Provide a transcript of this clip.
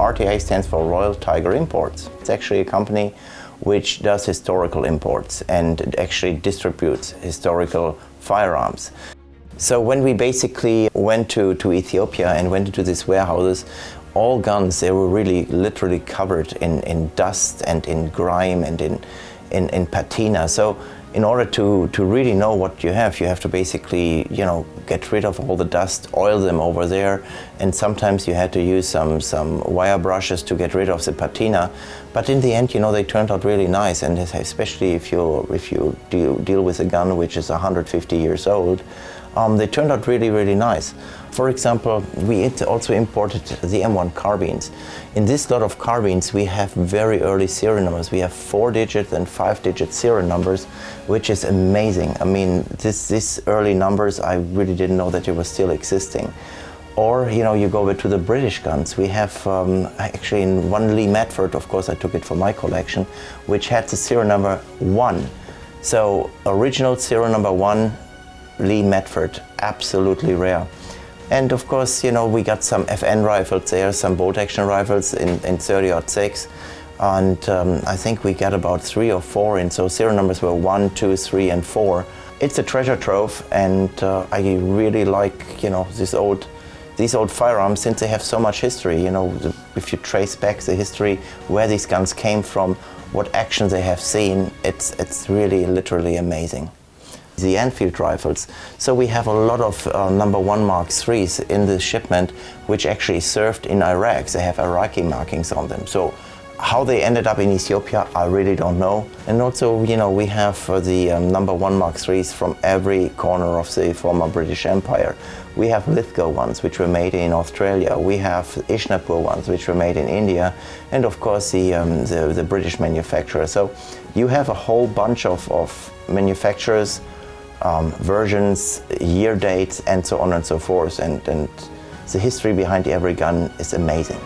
RTI stands for Royal Tiger Imports. It's actually a company which does historical imports and it actually distributes historical firearms. So when we basically went to Ethiopia and went into these warehouses, all guns, they were really literally covered in dust and in grime and in patina. So in order to really know what you have to basically, get rid of all the dust, oil them over there, and sometimes you had to use some wire brushes to get rid of the patina. But in the end, they turned out really nice, and especially if you deal with a gun which is 150 years old, they turned out really, really nice. For example, we also imported the M1 carbines. In this lot of carbines, we have very early serial numbers. We have 4-digit and 5-digit serial numbers, which is amazing. I mean, these early numbers, I really didn't know that they were still existing. Or, you go over to the British guns. We have, actually in one Lee Metford, of course I took it for my collection, which had the serial number 1. So, original serial number 1, Lee Metford, absolutely rare. And of course, we got some FN rifles there, some bolt action rifles in 30-06. And I think we got about 3 or 4 in, so serial numbers were 1, 2, 3, and 4. It's a treasure trove, and I really like, these old firearms, since they have so much history. If you trace back the history, where these guns came from, what actions they have seen, it's really literally amazing. The Enfield rifles. So we have a lot of number 1 Mark IIIs in the shipment, which actually served in Iraq. They have Iraqi markings on them. So how they ended up in Ethiopia, I really don't know. And also, we have the number 1 Mark IIIs from every corner of the former British Empire. We have Lithgow ones, which were made in Australia. We have Ishnapur ones, which were made in India. And of course, the British manufacturer. So you have a whole bunch of manufacturers, versions, year dates, and so on and so forth, and the history behind every gun is amazing.